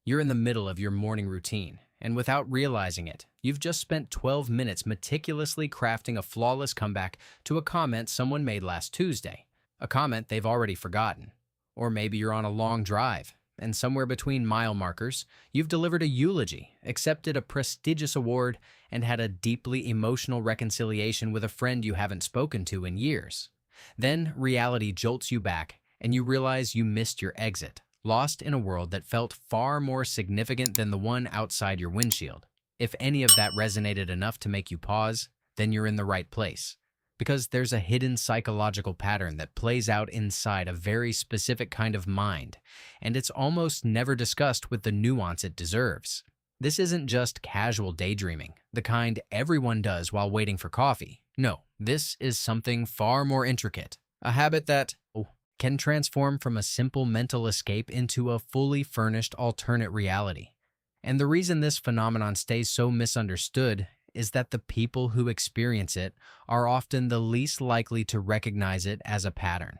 You're in the middle of your morning routine, and without realizing it, you've just spent 12 minutes meticulously crafting a flawless comeback to a comment someone made last Tuesday, a comment they've already forgotten. Or maybe you're on a long drive, and somewhere between mile markers, you've delivered a eulogy, accepted a prestigious award, and had a deeply emotional reconciliation with a friend you haven't spoken to in years. Then reality jolts you back, and you realize you missed your exit, lost in a world that felt far more significant than the one outside your windshield. If any of that resonated enough to make you pause, then you're in the right place. Because there's a hidden psychological pattern that plays out inside a very specific kind of mind, and it's almost never discussed with the nuance it deserves. This isn't just casual daydreaming, the kind everyone does while waiting for coffee. No, this is something far more intricate. A habit that can transform from a simple mental escape into a fully furnished alternate reality. And the reason this phenomenon stays so misunderstood is that the people who experience it are often the least likely to recognize it as a pattern.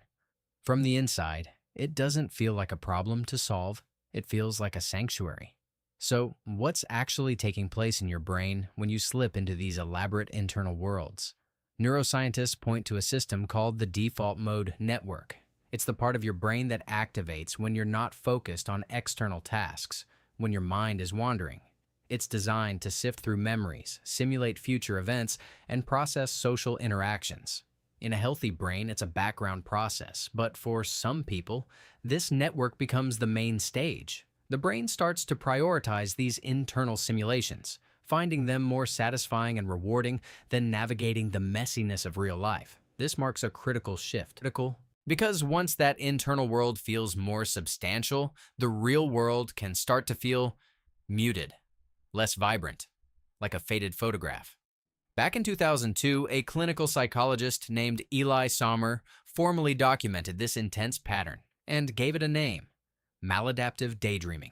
From the inside, it doesn't feel like a problem to solve, it feels like a sanctuary. So, what's actually taking place in your brain when you slip into these elaborate internal worlds? Neuroscientists point to a system called the default mode network. It's the part of your brain that activates when you're not focused on external tasks, when your mind is wandering. It's designed to sift through memories, simulate future events, and process social interactions. In a healthy brain, it's a background process, but for some people, this network becomes the main stage. The brain starts to prioritize these internal simulations, finding them more satisfying and rewarding than navigating the messiness of real life. This marks a critical shift. Because once that internal world feels more substantial, the real world can start to feel muted, less vibrant, like a faded photograph. Back in 2002, a clinical psychologist named Eli Sommer formally documented this intense pattern and gave it a name: maladaptive daydreaming.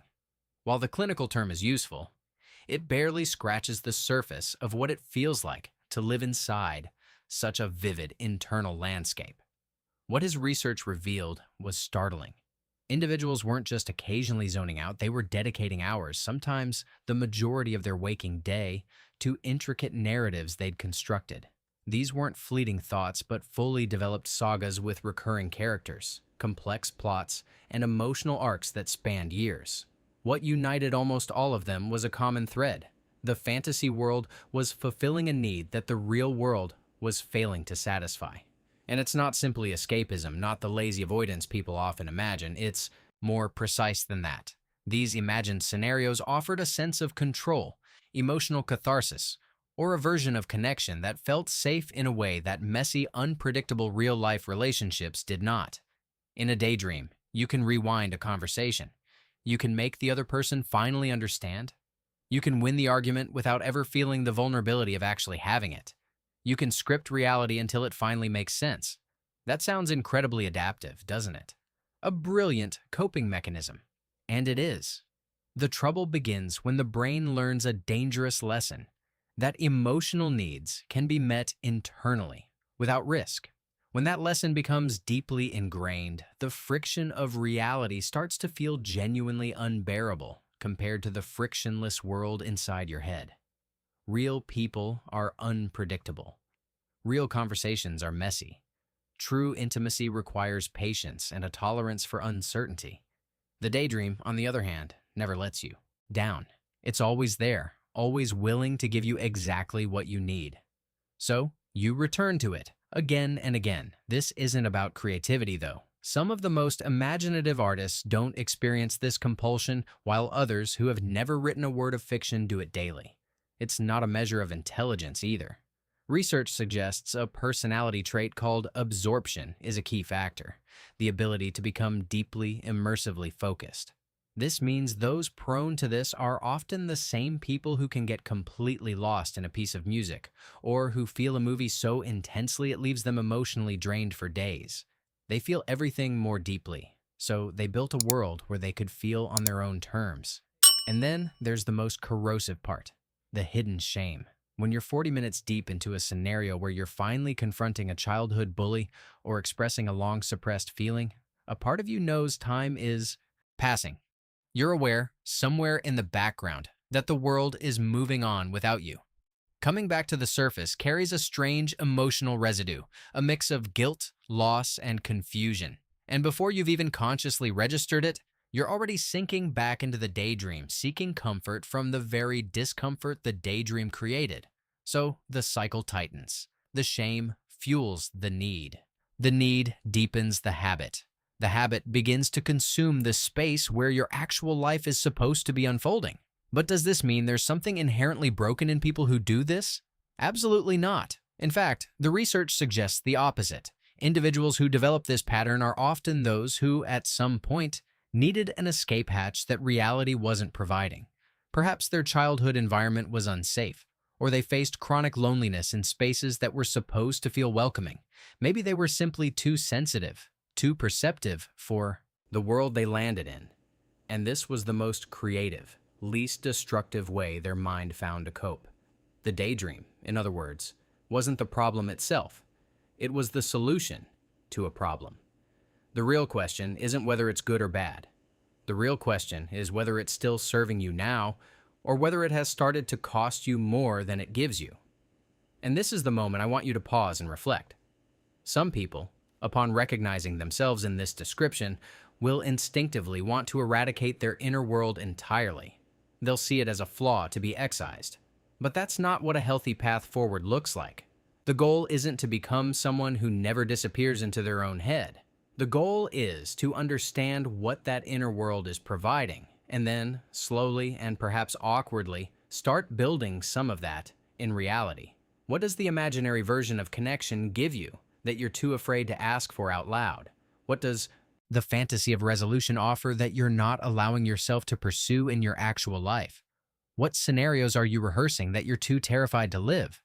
While the clinical term is useful, it barely scratches the surface of what it feels like to live inside such a vivid internal landscape. What his research revealed was startling. Individuals weren't just occasionally zoning out, they were dedicating hours, sometimes the majority of their waking day, to intricate narratives they'd constructed. These weren't fleeting thoughts, but fully developed sagas with recurring characters, complex plots, and emotional arcs that spanned years. What united almost all of them was a common thread. The fantasy world was fulfilling a need that the real world was failing to satisfy. And it's not simply escapism, not the lazy avoidance people often imagine. It's more precise than that. These imagined scenarios offered a sense of control, emotional catharsis, or a version of connection that felt safe in a way that messy, unpredictable real-life relationships did not. In a daydream, you can rewind a conversation. You can make the other person finally understand. You can win the argument without ever feeling the vulnerability of actually having it. You can script reality until it finally makes sense. That sounds incredibly adaptive, doesn't it? A brilliant coping mechanism. And it is. The trouble begins when the brain learns a dangerous lesson, that emotional needs can be met internally, without risk. When that lesson becomes deeply ingrained, the friction of reality starts to feel genuinely unbearable compared to the frictionless world inside your head. Real people are unpredictable. Real conversations are messy. True intimacy requires patience and a tolerance for uncertainty. The daydream, on the other hand, never lets you down. It's always there, always willing to give you exactly what you need. So, you return to it again and again. This isn't about creativity, though. Some of the most imaginative artists don't experience this compulsion, while others who have never written a word of fiction do it daily. It's not a measure of intelligence either. Research suggests a personality trait called absorption is a key factor, the ability to become deeply, immersively focused. This means those prone to this are often the same people who can get completely lost in a piece of music, or who feel a movie so intensely it leaves them emotionally drained for days. They feel everything more deeply, so they built a world where they could feel on their own terms. And then there's the most corrosive part. The hidden shame. When you're 40 minutes deep into a scenario where you're finally confronting a childhood bully or expressing a long-suppressed feeling, a part of you knows time is passing. You're aware, somewhere in the background, that the world is moving on without you. Coming back to the surface carries a strange emotional residue, a mix of guilt, loss, and confusion. And before you've even consciously registered it, you're already sinking back into the daydream, seeking comfort from the very discomfort the daydream created. So the cycle tightens. The shame fuels the need. The need deepens the habit. The habit begins to consume the space where your actual life is supposed to be unfolding. But does this mean there's something inherently broken in people who do this? Absolutely not. In fact, the research suggests the opposite. Individuals who develop this pattern are often those who, at some point, needed an escape hatch that reality wasn't providing. Perhaps their childhood environment was unsafe, or they faced chronic loneliness in spaces that were supposed to feel welcoming. Maybe they were simply too sensitive, too perceptive for the world they landed in. And this was the most creative, least destructive way their mind found to cope. The daydream, in other words, wasn't the problem itself. It was the solution to a problem. The real question isn't whether it's good or bad. The real question is whether it's still serving you now, or whether it has started to cost you more than it gives you. And this is the moment I want you to pause and reflect. Some people, upon recognizing themselves in this description, will instinctively want to eradicate their inner world entirely. They'll see it as a flaw to be excised. But that's not what a healthy path forward looks like. The goal isn't to become someone who never disappears into their own head. The goal is to understand what that inner world is providing, and then, slowly and perhaps awkwardly, start building some of that in reality. What does the imaginary version of connection give you that you're too afraid to ask for out loud? What does the fantasy of resolution offer that you're not allowing yourself to pursue in your actual life? What scenarios are you rehearsing that you're too terrified to live?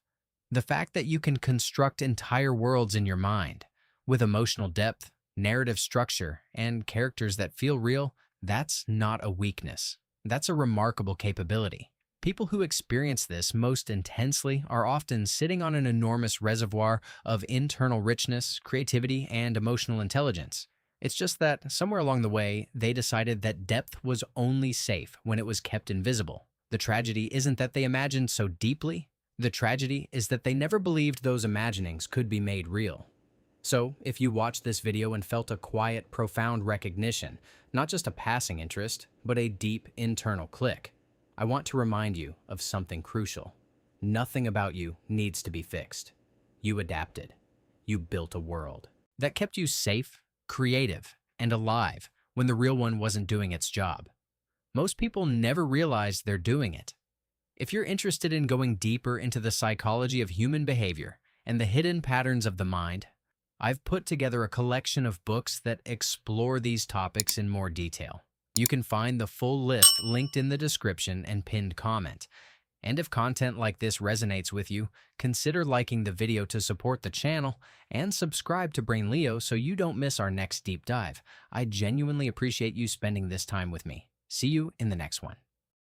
The fact that you can construct entire worlds in your mind, with emotional depth, narrative structure, and characters that feel real, that's not a weakness. That's a remarkable capability. People who experience this most intensely are often sitting on an enormous reservoir of internal richness, creativity, and emotional intelligence. It's just that somewhere along the way, they decided that depth was only safe when it was kept invisible. The tragedy isn't that they imagined so deeply. The tragedy is that they never believed those imaginings could be made real. So, if you watched this video and felt a quiet, profound recognition, not just a passing interest, but a deep internal click, I want to remind you of something crucial. Nothing about you needs to be fixed. You adapted. You built a world that kept you safe, creative, and alive when the real one wasn't doing its job. Most people never realize they're doing it. If you're interested in going deeper into the psychology of human behavior and the hidden patterns of the mind, I've put together a collection of books that explore these topics in more detail. You can find the full list linked in the description and pinned comment. And if content like this resonates with you, consider liking the video to support the channel and subscribe to Brain Leo so you don't miss our next deep dive. I genuinely appreciate you spending this time with me. See you in the next one.